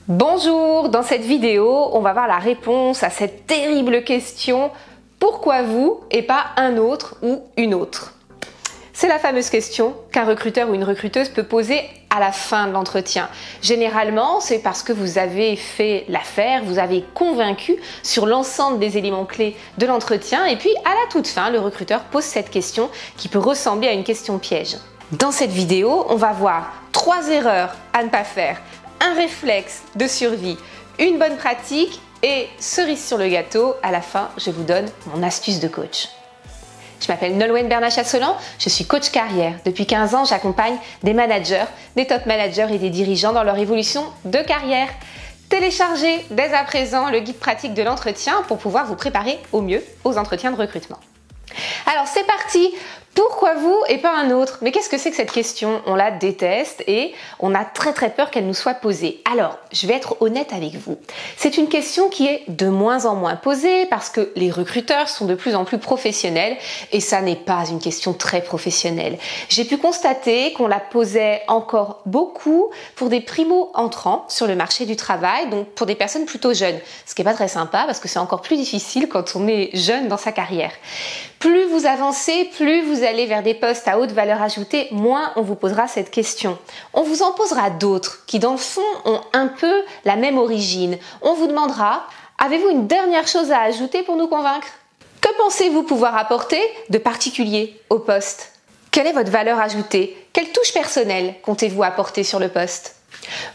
Bonjour, dans cette vidéo, on va voir la réponse à cette terrible question « Pourquoi vous et pas un autre ou une autre ?» C'est la fameuse question qu'un recruteur ou une recruteuse peut poser à la fin de l'entretien. Généralement, c'est parce que vous avez fait l'affaire, vous avez convaincu sur l'ensemble des éléments clés de l'entretien et puis à la toute fin, le recruteur pose cette question qui peut ressembler à une question piège. Dans cette vidéo, on va voir 3 erreurs à ne pas faire, un réflexe de survie, une bonne pratique et cerise sur le gâteau, à la fin, je vous donne mon astuce de coach. Je m'appelle Nolwenn Bernat-Chasselan, je suis coach carrière. Depuis 15 ans, j'accompagne des managers, des top managers et des dirigeants dans leur évolution de carrière. Téléchargez dès à présent le guide pratique de l'entretien pour pouvoir vous préparer au mieux aux entretiens de recrutement. Alors c'est parti! Pourquoi vous et pas un autre? Mais qu'est-ce que c'est que cette question? On la déteste et on a très peur qu'elle nous soit posée. Alors, je vais être honnête avec vous. C'est une question qui est de moins en moins posée parce que les recruteurs sont de plus en plus professionnels et ça n'est pas une question très professionnelle. J'ai pu constater qu'on la posait encore beaucoup pour des primo-entrants sur le marché du travail, donc pour des personnes plutôt jeunes. Ce qui n'est pas très sympa parce que c'est encore plus difficile quand on est jeune dans sa carrière. Plus vous avancez, plus vous allez vers des postes à haute valeur ajoutée, moins on vous posera cette question. On vous en posera d'autres qui dans le fond ont un peu la même origine. On vous demandera, avez-vous une dernière chose à ajouter pour nous convaincre? Que pensez-vous pouvoir apporter de particulier au poste? Quelle est votre valeur ajoutée? Quelle touche personnelle comptez-vous apporter sur le poste?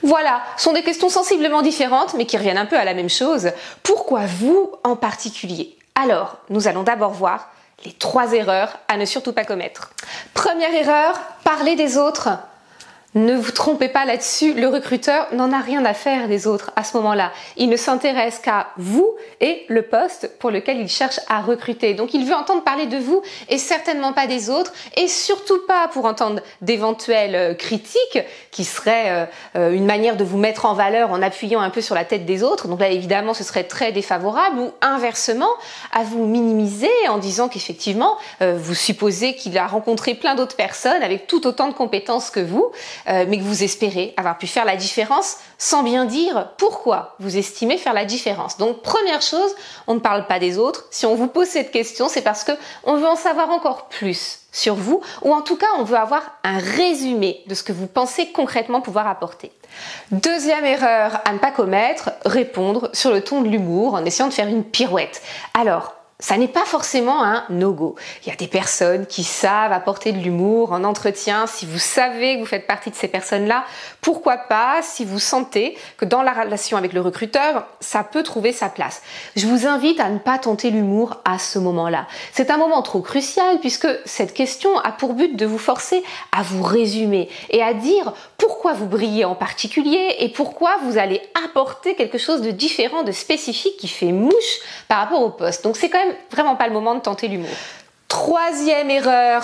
Voilà, ce sont des questions sensiblement différentes mais qui reviennent un peu à la même chose. Pourquoi vous en particulier? Alors, nous allons d'abord voir les 3 erreurs à ne surtout pas commettre. Première erreur, parler des autres. Ne vous trompez pas là-dessus, le recruteur n'en a rien à faire des autres à ce moment-là. Il ne s'intéresse qu'à vous et le poste pour lequel il cherche à recruter. Donc il veut entendre parler de vous et certainement pas des autres et surtout pas pour entendre d'éventuelles critiques qui seraient une manière de vous mettre en valeur en appuyant un peu sur la tête des autres. Donc là évidemment ce serait très défavorable ou inversement à vous minimiser en disant qu'effectivement vous supposez qu'il a rencontré plein d'autres personnes avec tout autant de compétences que vous. Mais que vous espérez avoir pu faire la différence sans bien dire pourquoi vous estimez faire la différence. Donc première chose, on ne parle pas des autres. Si on vous pose cette question, c'est parce qu'on veut en savoir encore plus sur vous ou en tout cas on veut avoir un résumé de ce que vous pensez concrètement pouvoir apporter. Deuxième erreur à ne pas commettre, répondre sur le ton de l'humour en essayant de faire une pirouette. Alors, ça n'est pas forcément un no-go. Il y a des personnes qui savent apporter de l'humour en entretien. Si vous savez que vous faites partie de ces personnes-là, pourquoi pas si vous sentez que dans la relation avec le recruteur, ça peut trouver sa place. Je vous invite à ne pas tenter l'humour à ce moment-là. C'est un moment trop crucial puisque cette question a pour but de vous forcer à vous résumer et à dire pourquoi vous brillez en particulier et pourquoi vous allez apporter quelque chose de différent, de spécifique qui fait mouche par rapport au poste. Donc c'est quand même vraiment pas le moment de tenter l'humour. Troisième erreur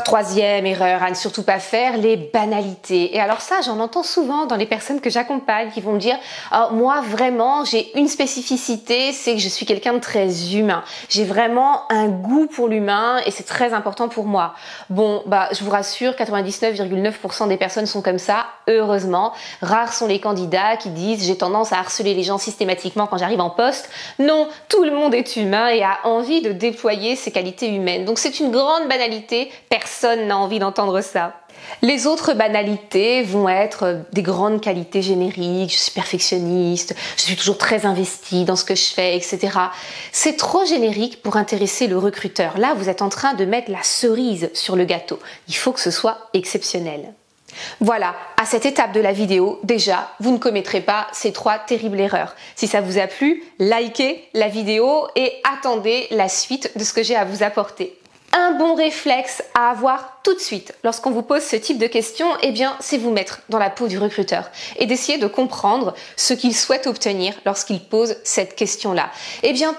à ne surtout pas faire, les banalités. Et alors ça, j'en entends souvent dans les personnes que j'accompagne qui vont me dire « Moi, vraiment, j'ai une spécificité, c'est que je suis quelqu'un de très humain. J'ai vraiment un goût pour l'humain et c'est très important pour moi. » Bon, je vous rassure, 99,9% des personnes sont comme ça, heureusement. Rares sont les candidats qui disent « J'ai tendance à harceler les gens systématiquement quand j'arrive en poste. » Non, tout le monde est humain et a envie de déployer ses qualités humaines. Donc c'est une grande banalité, personne n'a envie d'entendre ça. Les autres banalités vont être des grandes qualités génériques, je suis perfectionniste, je suis toujours très investie dans ce que je fais, etc. C'est trop générique pour intéresser le recruteur. Là, vous êtes en train de mettre la cerise sur le gâteau. Il faut que ce soit exceptionnel. Voilà, à cette étape de la vidéo, déjà, vous ne commettrez pas ces 3 terribles erreurs. Si ça vous a plu, likez la vidéo et attendez la suite de ce que j'ai à vous apporter. Un bon réflexe à avoir tout de suite lorsqu'on vous pose ce type de questions, c'est vous mettre dans la peau du recruteur et d'essayer de comprendre ce qu'il souhaite obtenir lorsqu'il pose cette question-là.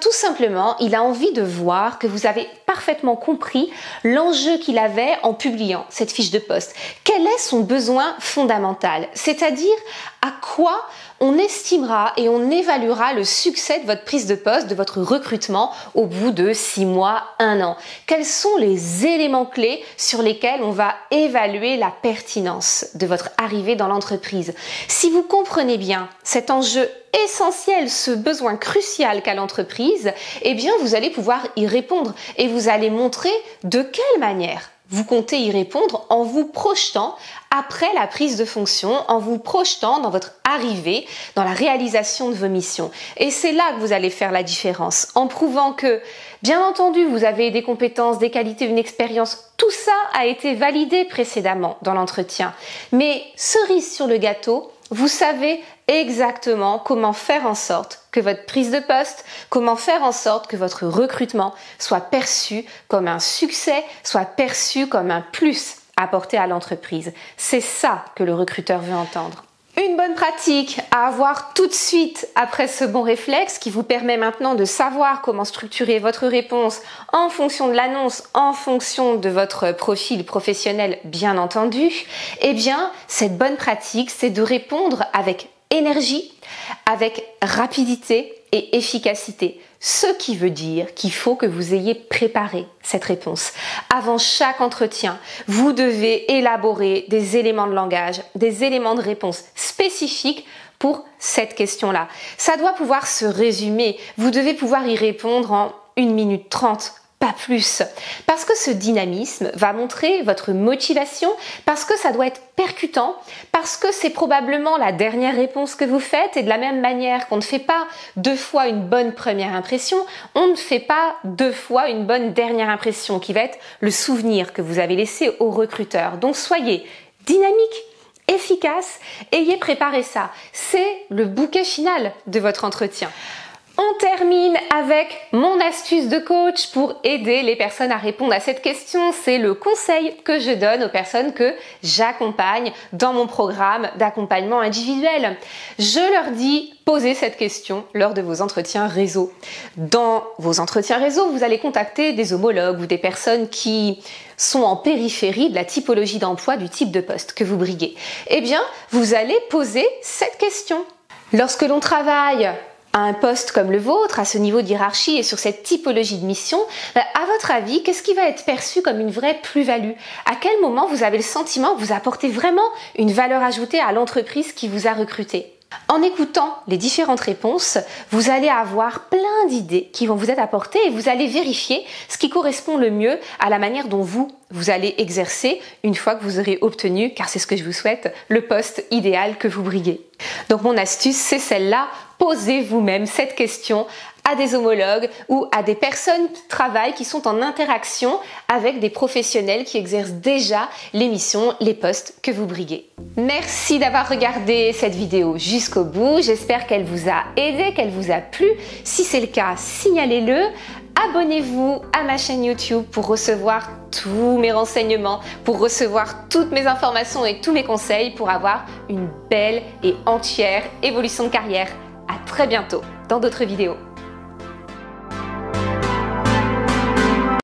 Tout simplement, il a envie de voir que vous avez parfaitement compris l'enjeu qu'il avait en publiant cette fiche de poste. Quel est son besoin fondamental? C'est-à-dire à quoi on estimera et on évaluera le succès de votre prise de poste, de votre recrutement au bout de 6 mois, 1 an. Quels sont les éléments clés sur lesquels on va évaluer la pertinence de votre arrivée dans l'entreprise? Si vous comprenez bien cet enjeu essentiel, ce besoin crucial qu'a l'entreprise, eh bien vous allez pouvoir y répondre et vous allez montrer de quelle manière vous comptez y répondre en vous projetant après la prise de fonction, en vous projetant dans votre arrivée, dans la réalisation de vos missions. Et c'est là que vous allez faire la différence, en prouvant que, bien entendu, vous avez des compétences, des qualités, une expérience, tout ça a été validé précédemment dans l'entretien. Mais cerise sur le gâteau, vous savez exactement comment faire en sorte que votre prise de poste, comment faire en sorte que votre recrutement soit perçu comme un succès, soit perçu comme un plus apporté à l'entreprise. C'est ça que le recruteur veut entendre. Une bonne pratique à avoir tout de suite après ce bon réflexe qui vous permet maintenant de savoir comment structurer votre réponse en fonction de l'annonce, en fonction de votre profil professionnel bien entendu, eh bien cette bonne pratique c'est de répondre avec énergie, avec rapidité et efficacité. Ce qui veut dire qu'il faut que vous ayez préparé cette réponse. Avant chaque entretien, vous devez élaborer des éléments de langage, des éléments de réponse spécifiques pour cette question-là. Ça doit pouvoir se résumer. Vous devez pouvoir y répondre en 1 minute 30. Pas plus. Parce que ce dynamisme va montrer votre motivation, parce que ça doit être percutant, parce que c'est probablement la dernière réponse que vous faites et de la même manière qu'on ne fait pas 2 fois une bonne première impression, on ne fait pas 2 fois une bonne dernière impression qui va être le souvenir que vous avez laissé au recruteur. Donc soyez dynamique, efficace, ayez préparé ça. C'est le bouquet final de votre entretien. On termine avec mon astuce de coach pour aider les personnes à répondre à cette question. C'est le conseil que je donne aux personnes que j'accompagne dans mon programme d'accompagnement individuel. Je leur dis, posez cette question lors de vos entretiens réseau. Dans vos entretiens réseau, vous allez contacter des homologues ou des personnes qui sont en périphérie de la typologie d'emploi du type de poste que vous briguez. Eh bien, vous allez poser cette question. Lorsque l'on travaille à un poste comme le vôtre, à ce niveau de hiérarchie et sur cette typologie de mission, à votre avis, qu'est-ce qui va être perçu comme une vraie plus-value? À quel moment vous avez le sentiment que vous apportez vraiment une valeur ajoutée à l'entreprise qui vous a recruté? En écoutant les différentes réponses, vous allez avoir plein d'idées qui vont vous être apportées et vous allez vérifier ce qui correspond le mieux à la manière dont vous allez exercer une fois que vous aurez obtenu, car c'est ce que je vous souhaite, le poste idéal que vous briguez. Donc mon astuce, c'est celle-là. Posez vous-même cette question à des homologues ou à des personnes qui travaillent, qui sont en interaction avec des professionnels qui exercent déjà les missions, les postes que vous briguez. Merci d'avoir regardé cette vidéo jusqu'au bout. J'espère qu'elle vous a aidé, qu'elle vous a plu. Si c'est le cas, signalez-le. Abonnez-vous à ma chaîne YouTube pour recevoir tous mes renseignements, pour recevoir toutes mes informations et tous mes conseils pour avoir une belle et entière évolution de carrière. À très bientôt dans d'autres vidéos.